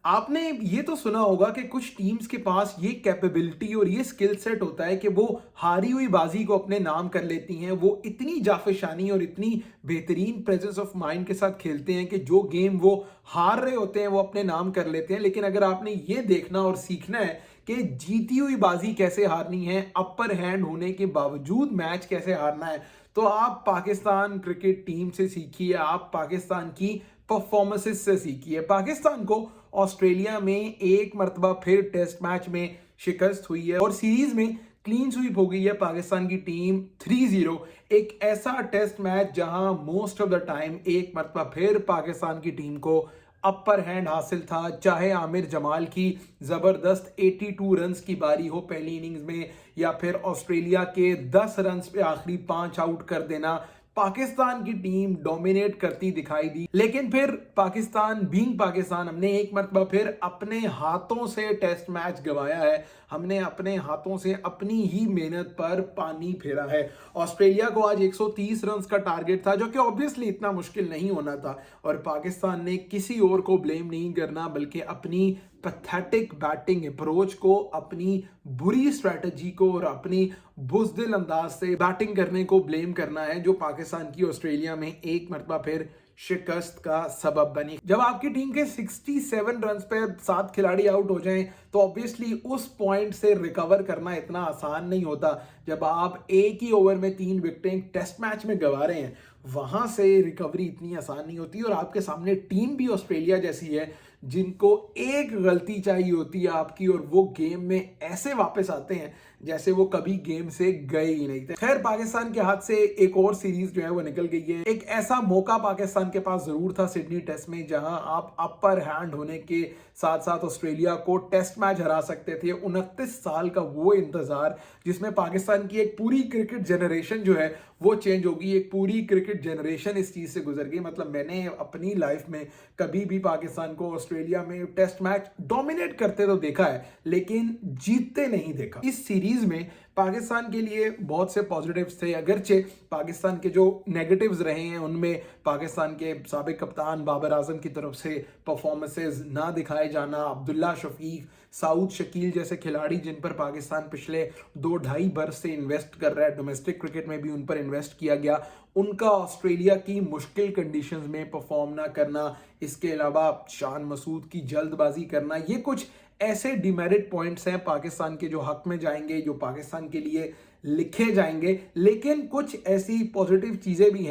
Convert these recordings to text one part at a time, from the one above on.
आपने ये तो सुना होगा कि कुछ टीम्स के पास ये कैपेबिलिटी और ये स्किल सेट होता है कि वो हारी हुई बाजी को अपने नाम कर लेती हैं। वो इतनी जाफिशानी और इतनी बेहतरीन प्रेजेंस ऑफ माइंड के साथ खेलते हैं कि जो गेम वो हार रहे होते हैं वो अपने नाम कर लेते हैं। लेकिन अगर आपने ये देखना और सीखना है कि जीती हुई बाजी कैसे हारनी है, अपर हैंड होने के बावजूद मैच कैसे हारना है, तो आप पाकिस्तान क्रिकेट टीम से सीखिए, आप पाकिस्तान की परफॉर्मेंसेस से सीखिए। पाकिस्तान को ऑस्ट्रेलिया में एक मरतबा फिर टेस्ट मैच में शिकस्त हुई है और सीरीज में क्लीन स्वीप हो गई है पाकिस्तान की टीम 3-0। एक ऐसा टेस्ट मैच जहां मोस्ट ऑफ द टाइम एक मरतबा फिर पाकिस्तान की टीम को अपर हैंड हासिल था, चाहे आमिर जमाल की जबरदस्त 82 रन्स की बारी हो पहली इनिंग्स में, या फिर ऑस्ट्रेलिया के 10 रन्स पे आखिरी 5 आउट कर देना। पाकिस्तान की टीम डोमिनेट करती दिखाई दी, लेकिन फिर पाकिस्तान बीइंग पाकिस्तान हमने एक मरतबा फिर अपने हाथों से टेस्ट मैच गंवाया है। हमने अपने हाथों से अपनी ही मेहनत पर पानी फेरा है। ऑस्ट्रेलिया को आज 130 रन का टारगेट था, जो कि ऑब्वियसली इतना मुश्किल नहीं होना था, और पाकिस्तान ने किसी और को ब्लेम नहीं करना बल्कि अपनी पैथेटिक बैटिंग अप्रोच को, अपनी बुरी स्ट्रेटजी को और अपनी बुजदिल अंदाज से बैटिंग करने को ब्लेम करना है, जो पाकिस्तान की ऑस्ट्रेलिया में एक मरतबा फिर शिकस्त का सबब बनी। जब आपकी टीम के 67 रन पे 7 खिलाड़ी आउट हो जाएं तो ऑब्वियसली उस पॉइंट से रिकवर करना इतना आसान नहीं होता। जब आप एक ही ओवर में 3 विकेटें टेस्ट मैच में गंवा रहे हैं, वहां से रिकवरी इतनी आसान नहीं होती। और आपके सामने टीम भी ऑस्ट्रेलिया जैसी है जिनको एक गलती चाहिए होती है आपकी, और वो गेम में ऐसे वापस आते हैं जैसे वो कभी गेम से गए ही नहीं थे। खैर, पाकिस्तान के हाथ से एक और सीरीज जो है वो निकल गई है। एक ऐसा मौका पाकिस्तान के पास जरूर था सिडनी टेस्ट में, जहां आप अपर हैंड होने के साथ साथ ऑस्ट्रेलिया को टेस्ट मैच हरा सकते थे। 29 साल का वो इंतजार जिसमें पाकिस्तान की एक पूरी क्रिकेट जनरेशन जो है वो चेंज होगी, एक पूरी क्रिकेट जनरेशन इस चीज से गुजर गई। मतलब मैंने अपनी लाइफ में कभी भी पाकिस्तान को ऑस्ट्रेलिया में टेस्ट मैच डोमिनेट करते तो देखा है, लेकिन जीतते नहीं देखा। इस सीरीज में पाकिस्तान के लिए बहुत से पॉजिटिव्स थे, अगरचे पाकिस्तान के जो नेगेटिव्स रहे हैं उनमें पाकिस्तान के साबिक कप्तान बाबर आजम की तरफ से परफॉर्मेंसेस ना दिखाए जाना, अब्दुल्ला शफीक, साउद शकील जैसे खिलाड़ी जिन पर पाकिस्तान पिछले 2-2.5 बरस से इन्वेस्ट कर रहा है, डोमेस्टिक क्रिकेट में भी उन पर इन्वेस्ट किया गया, उनका ऑस्ट्रेलिया की मुश्किल कंडीशंस में परफॉर्म ना करना, इसके अलावा शान मसूद की जल्दबाजी करना, ये कुछ ऐसे डिमेरिट पॉइंट्स हैं पाकिस्तान के जो हक में जाएंगे, जो पाकिस्तान के लिए लिखे जाएंगे। लेकिन कुछ ऐसी पॉजिटिव चीजें भी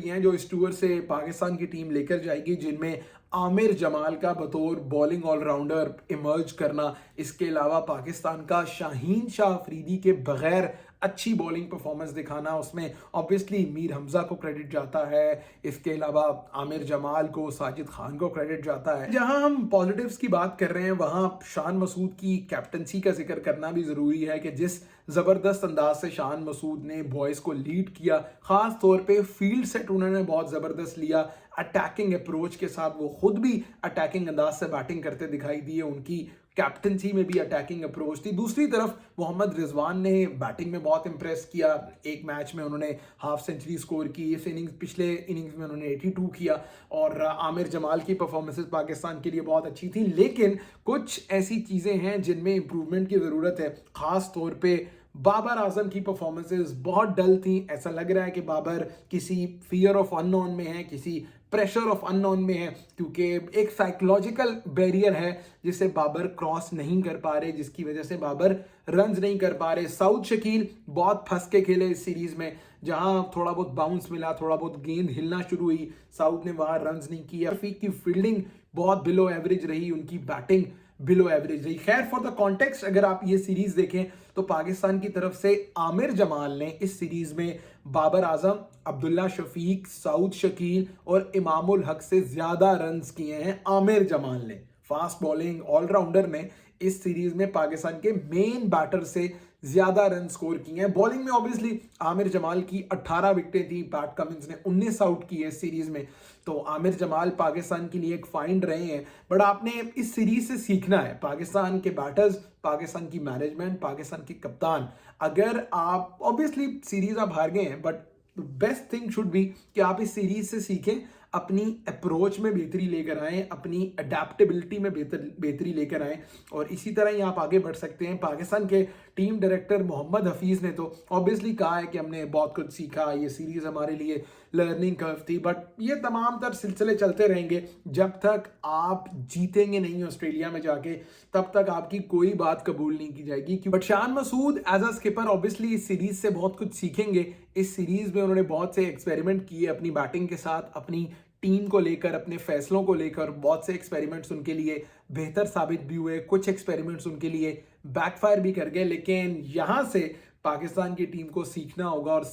हैं जो इस टूर से पाकिस्तान की टीम लेकर जाएगी, जिनमें आमिर जमाल का बतौर बॉलिंग ऑलराउंडर इमर्ज करना, इसके अलावा पाकिस्तान का शाहीन शाह अफरीदी के बगैर अच्छी बॉलिंग परफॉर्मेंस दिखाना, उसमें ऑब्वियसली मीर हमजा को क्रेडिट जाता है, इसके अलावा आमिर जमाल को, साजिद खान को क्रेडिट जाता है। जहां हम पॉजिटिव्स की बात कर रहे हैं वहां शान मसूद की कैप्टनसी का जिक्र करना भी जरूरी है कि जिस जबरदस्त अंदाज से शान मसूद ने बॉयज को लीड किया, खास तौर पे फील्ड सेट उन्होंने बहुत जबरदस्त लिया, अटैकिंग अप्रोच के साथ वो खुद भी अटैकिंग अंदाज से बैटिंग करते दिखाई दिए, उनकी कैप्टनसी में भी अटैकिंग अप्रोच थी। दूसरी तरफ मोहम्मद रिजवान ने बैटिंग में बहुत इंप्रेस किया, एक मैच में उन्होंने हाफ सेंचुरी स्कोर की, पिछले इनिंग्स में उन्होंने 82 किया, और आमिर जमाल की परफॉर्मेंसेस पाकिस्तान के लिए बहुत अच्छी थी। लेकिन कुछ ऐसी चीजें हैं जिनमें इंप्रूवमेंट की जरूरत है, खास तौर पे बाबर आजम की परफॉर्मेंसेस बहुत डल थी। ऐसा लग रहा है कि बाबर किसी फियर ऑफ अननोन में है, किसी प्रेशर ऑफ अननोन में है, क्योंकि एक साइकोलॉजिकल बैरियर है जिसे बाबर क्रॉस नहीं कर पा रहे, जिसकी वजह से बाबर रन्स नहीं कर पा रहे। साउद शकील बहुत फंस के खेले इस सीरीज में, जहां थोड़ा बहुत बाउंस मिला, थोड़ा बहुत गेंद हिलना शुरू हुई, साउद ने वहां रन्स नहीं किया। रफीक की फील्डिंग बहुत बिलो एवरेज रही, उनकी बैटिंग बिलो एवरेज रही। खैर, फॉर द कॉन्टेक्स्ट अगर आप ये सीरीज देखें तो पाकिस्तान की तरफ से आमिर जमाल ने इस सीरीज में बाबर आजम, अब्दुल्ला शफीक, साउद शकील और इमामुल हक से ज्यादा रन्स किए हैं आमिर जमाल ने। फास्ट बॉलिंग ऑलराउंडर ने इस सीरीज में पाकिस्तान के मेन बैटर से ज्यादा रन स्कोर किए हैं। बॉलिंग में ऑब्वियसली आमिर जमाल की 18 विकेटें थी, पैट कमिंस ने 19 आउट किए इस सीरीज में, तो आमिर जमाल पाकिस्तान के लिए एक फाइंड रहे हैं। बट आपने इस सीरीज से सीखना है, पाकिस्तान के बैटर्स, पाकिस्तान की मैनेजमेंट, पाकिस्तान के कप्तान, अगर आप ऑब्वियसली सीरीज आप हार गए हैं, but best thing should be कि आप इस सीरीज से सीखें, अपनी अप्रोच में बेहतरी लेकर आएँ, अपनी अडैप्टेबिलिटी में बेहतरी लेकर आएँ और इसी तरह ही आप आगे बढ़ सकते हैं। पाकिस्तान के टीम डायरेक्टर मोहम्मद हफीज़ ने तो ऑब्वियसली कहा है कि हमने बहुत कुछ सीखा, ये सीरीज़ हमारे लिए लर्निंग कर्व थी, बट ये तमाम तर सिलसिले चलते रहेंगे। जब तक आप जीतेंगे नहीं ऑस्ट्रेलिया में जाके, तब तक आपकी कोई बात कबूल नहीं की जाएगी। But Shan Masood as a skipper obviously इस सीरीज से बहुत कुछ सीखेंगे। इस सीरीज में उन्होंने बहुत से एक्सपेरिमेंट किए अपनी बैटिंग के साथ, अपनी टीम को लेकर, अपने फैसलों को लेकर। बहुत से एक्सपेरिमेंट्स उनके लिए बेहतर साबित भी हुए, कुछ एक्सपेरिमेंट्स उनके लिए बैकफायर भी कर गए, लेकिन यहां से पाकिस्तान की टीम को सीखना होगा और